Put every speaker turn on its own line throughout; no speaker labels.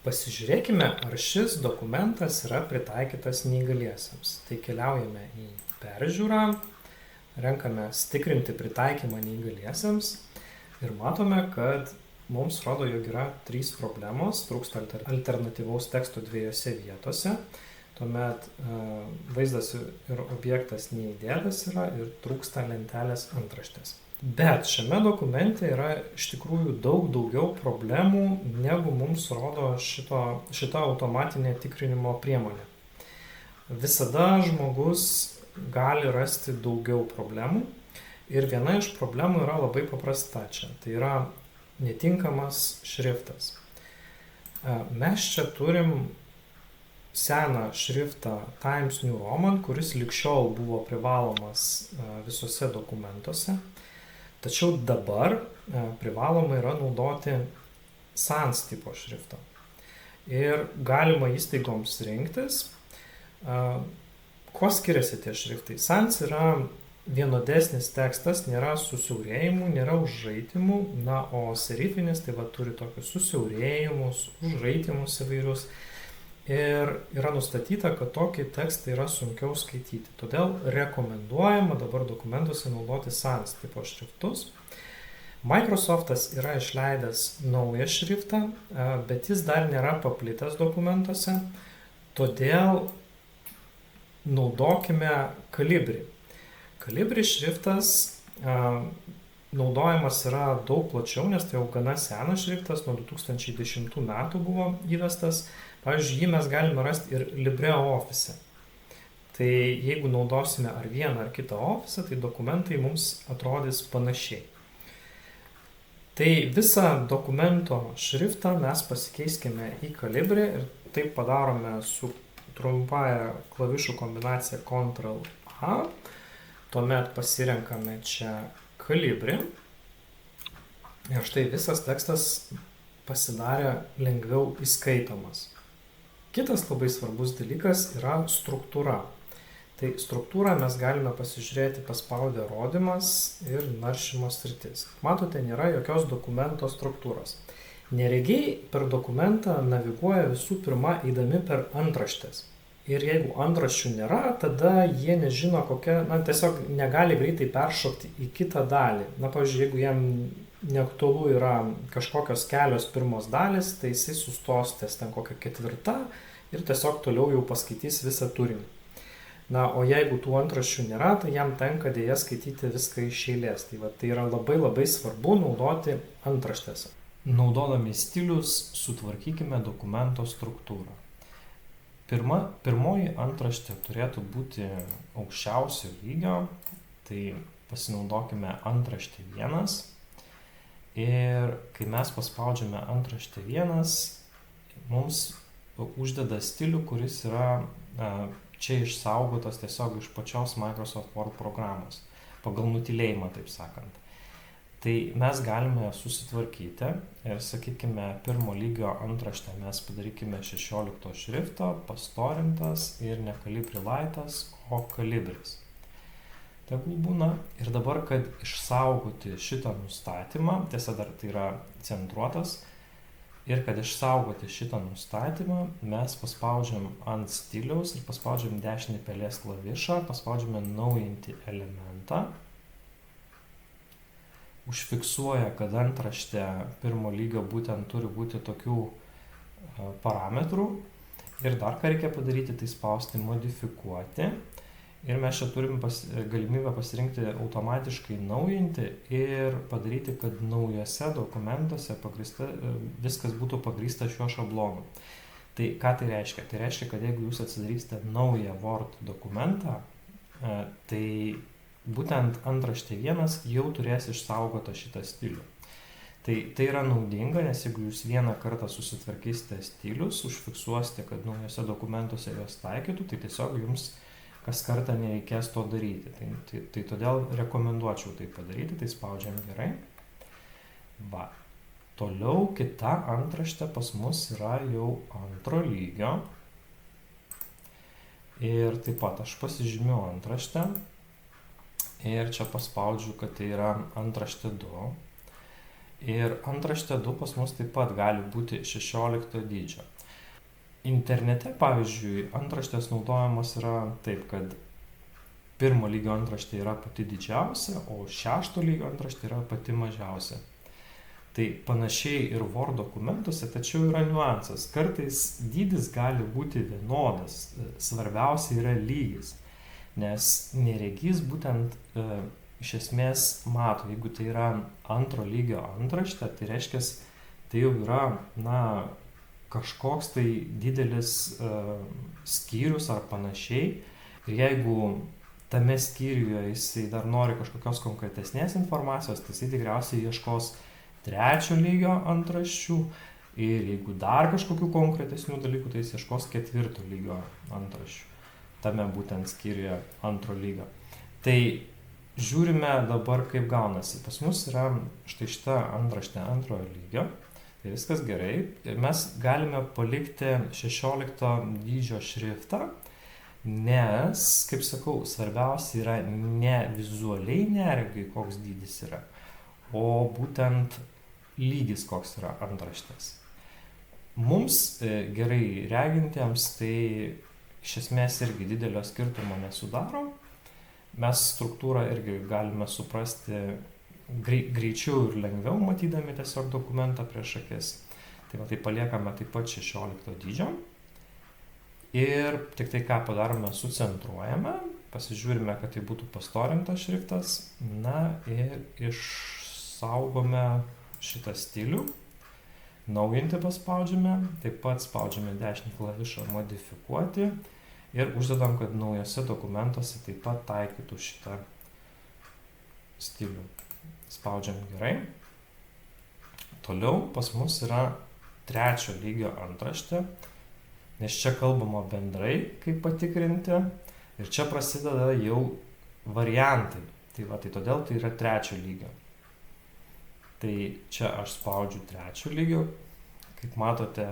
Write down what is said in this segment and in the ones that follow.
Pasižiūrėkime, ar šis dokumentas yra pritaikytas neįgaliesiems. Tai keliaujame į peržiūrą, renkame tikrinti pritaikymą neįgaliesiems ir matome, kad mums rodo, jog yra 3 problemos, trūksta alternatyvaus teksto 2 vietose, tuomet vaizdas ir objektas neįdėtas yra ir trūksta lentelės antraštės. Bet šiame dokumente yra iš tikrųjų daug daugiau problemų, negu mums rodo šita automatinė tikrinimo priemonė. Visada žmogus gali rasti daugiau problemų ir viena iš problemų yra labai paprasta čia. Tai yra netinkamas šriftas. Mes čia turim seną šriftą Times New Roman, kuris lig šiol buvo privalomas visose dokumentuose. Tačiau dabar privaloma yra naudoti Sans tipo šriftą. Ir galima įstaigoms rinktis. Kuo skiriasi tie šriftai? Sans yra vienodesnis tekstas, nėra susiaurėjimų, nėra užraitymų, o serifinis tai turi tokius susiaurėjimus, užraitimus įvairius. Ir yra nustatyta, kad tokį tekstą yra sunkiau skaityti. Todėl rekomenduojama dabar dokumentuose naudoti Sans tipo šriftus. Microsoftas yra išleidęs naują šriftą, bet jis dar nėra paplitęs dokumentuose, todėl naudokime Calibri. Calibri šriftas naudojamas yra daug plačiau, nes tai jau gana senas šriftas, nuo 2010 metų buvo įvestas. Pavyzdžiui, jį mes galime rasti ir LibreOffice. Tai jeigu naudosime ar vieną ar kitą Office, tai dokumentai mums atrodys panašiai. Tai visą dokumento šriftą mes pasikeiskime į Calibri ir taip padarome su trumpąja klavišų kombinacija Ctrl+A. Tuomet pasirenkame čia Calibri. Ir štai visas tekstas pasidarė lengviau įskaitomas. Kitas labai svarbus dalykas yra struktūra. Tai struktūrą mes galime pasižiūrėti paspaudę rodymas ir naršymo sritis. Matote, nėra jokios dokumento struktūros. Neregiai per dokumentą naviguoja visų pirma eidami per antraštės. Ir jeigu antraščių nėra, tada jie nežino kokia, tiesiog negali greitai peršokti į kitą dalį. Pavyzdžiui, jeigu jam neaktualu yra kažkokios kelios pirmos dalis, tai jisai sustos ties ten kokią 4 ir tiesiog toliau jau paskaitys visą turinį. O jeigu tų antraščių nėra, tai jam tenka dėja skaityti viską iš eilės. Tai yra labai labai svarbu naudoti antraštėse. Naudodami stilius sutvarkykime dokumento struktūrą. Pirmoji antraštė turėtų būti aukščiausio lygio, tai pasinaudokime antraštė 1. Ir kai mes paspaudžiame antraštę 1, mums uždeda stilių, kuris yra čia išsaugotas tiesiog iš pačios Microsoft Word programos, pagal nutylėjimą, taip sakant. Tai mes galime susitvarkyti ir, sakykime, pirmo lygio antraštę mes padarykime 16 šrifto, pastorintas ir ne Calibri Lightas, o Calibris. Tegul būna. Ir dabar, kad išsaugoti šitą nustatymą, tiesa dar tai yra centruotas, ir kad išsaugoti šitą nustatymą, mes paspaudžiam ant stiliaus ir paspaudžiam dešinį pelės klavišą, paspaudžiame naujinti elementą. Užfiksuoja, kad antraštė pirmo lygio būtent turi būti tokių parametrų. Ir dar ką reikia padaryti, tai spausti modifikuoti. Ir mes čia turim galimybę pasirinkti automatiškai naujinti ir padaryti, kad naujose dokumentuose viskas būtų pagrįsta šiuo šablonu. Tai ką tai reiškia? Tai reiškia, kad jeigu jūs atsidarysite naują Word dokumentą, tai būtent antraštė 1 jau turės išsaugotą šitą stilių. Tai yra naudinga, nes jeigu jūs vieną kartą susitvarkysite stilius, užfiksuosite, kad naujose dokumentuose jos taikytų, tai tiesiog jums kas kartą nereikės to daryti. Tai todėl rekomenduočiau tai padaryti, tai spaudžiam gerai. Toliau kita antraštė pas mus yra jau antro lygio. Ir taip pat aš pasižymiu antraštę. Ir čia paspaudžiu, kad tai yra antraštė 2. Ir antraštė 2 pas mus taip pat gali būti 16 dydžio. Internete, pavyzdžiui, antraštės naudojamos yra taip, kad 1 lygio antraštė yra pati didžiausia, o 6 lygio antraštė yra pati mažiausia. Tai panašiai ir Word dokumentuose, tačiau yra niuansas. Kartais dydis gali būti vienodas, svarbiausia yra lygis, nes neregys būtent iš esmės mato, jeigu tai yra 2 lygio antraštė, tai reiškia, tai jau yra, kažkoks tai didelis skyrius ar panašiai. Ir jeigu tame skyriuje jisai dar nori kažkokios konkretesnės informacijos, tai jisai tikriausiai ieškos 3 lygio antraščių. Ir jeigu dar kažkokių konkretesnių dalykų, tai jis ieškos 4 lygio antraščių. Tame būtent skyriuje 2 lygio. Tai žiūrime dabar, kaip gaunasi. Pas mus yra štai šita antraštė 2 lygio. Tai viskas gerai. Ir mes galime palikti 16 dydžio šriftą, nes, kaip sakau, svarbiausia yra ne vizualiai neregiui, koks dydis yra, o būtent lygis, koks yra antraštės. Mums gerai regintiems tai iš esmės irgi didelio skirtumo nesudaro. Mes struktūrą irgi galime suprasti greičiau ir lengviau, matydami tiesiog dokumentą prieš akis. Tai paliekame taip pat 16 dydžio. Ir tik tai ką padarome, sucentruojame, pasižiūrime, kad tai būtų pastorintas šriftas, ir išsaugome šitą stilių. Naujinti paspaudžiame, taip pat spaudžiame dešinį klavišą modifikuoti ir uždedam, kad naujose dokumentuose taip pat taikytų šitą stilių. Spaudžiam gerai. Toliau pas mus yra 3 lygio antraštė, nes čia kalbama bendrai, kaip patikrinti, ir čia prasideda jau variantai. Tai todėl tai yra 3 lygio. Tai čia aš spaudžiu 3 lygio, kaip matote,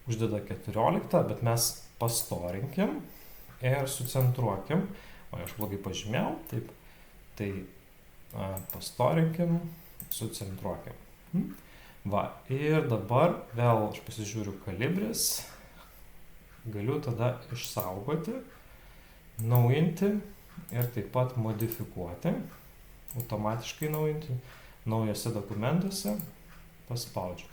uždeda 14, bet mes pastorinkim ir sucentruokim. O aš blogai pažymėjau, taip. Tai pastorinkim, sucentruokim. Ir dabar vėl aš pasižiūriu kalibris, galiu tada išsaugoti, naujinti ir taip pat modifikuoti, automatiškai naujinti, naujose dokumentuose paspaudžiu.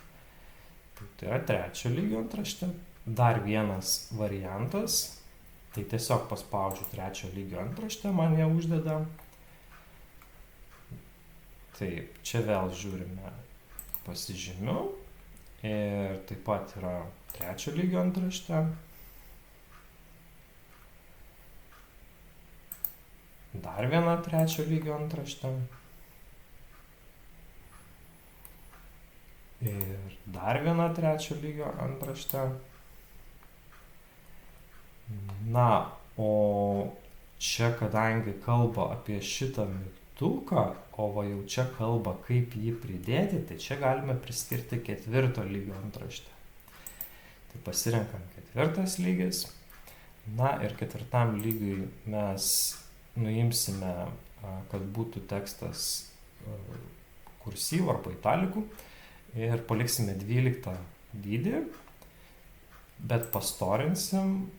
Tai yra 3 lygio antraštė. Dar vienas variantas, tai tiesiog paspaudžiu 3 lygio antraštę, man ją uždeda. Taip, čia vėl žiūrime, pasižymiu ir taip pat yra 3 lygio antraštė. Dar viena 3 lygio antraštė. Ir dar viena 3 lygio antraštė. O čia, kadangi kalba apie šitą mygtuką, o jau čia kalba, kaip jį pridėti, tai čia galime priskirti 4 lygio antraštę. Tai pasirenkam 4 lygis. Ir 4 lygiui mes nuimsime, kad būtų tekstas kursyvu arba italikų, ir paliksime 12 dydį, bet pastorinsim,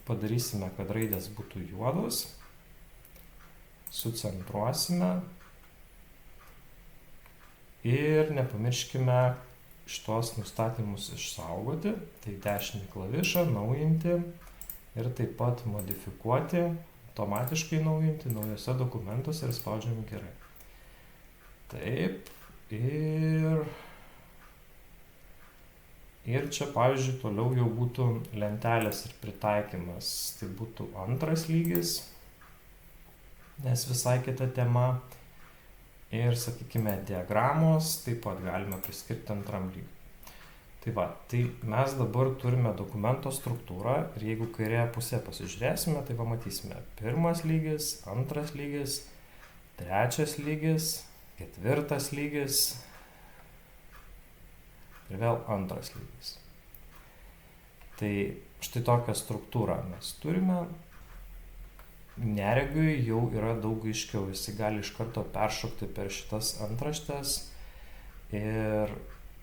padarysime, kad raidės būtų juodos, sucentruosime ir nepamirškime šitos nustatymus išsaugoti. Tai dešinį klavišą, naujinti ir taip pat modifikuoti, automatiškai naujinti naujose dokumentuose ir spaudžiam gerai. Taip, ir čia, pavyzdžiui, toliau jau būtų lentelės ir pritaikymas. Tai būtų 2 lygis, nes visai kita tema. Ir, sakykime, diagramos taip pat galime priskirti 2 lygiui. Tai mes dabar turime dokumento struktūrą ir jeigu kairėje pusėje pasižiūrėsime, tai pamatysime 1 lygis, 2 lygis, 3 lygis, 4 lygis ir vėl 2 lygis. Tai štai tokią struktūrą mes turime. Neregiui jau yra daug aiškiau, jis gali iš karto peršokti per šitas antraštes ir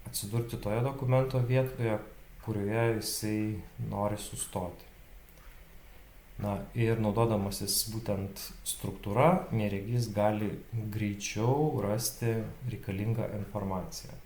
atsidurti toje dokumento vietoje, kurioje jisai nori sustoti. Na ir naudodamasis būtent struktūra, neregys gali greičiau rasti reikalingą informaciją.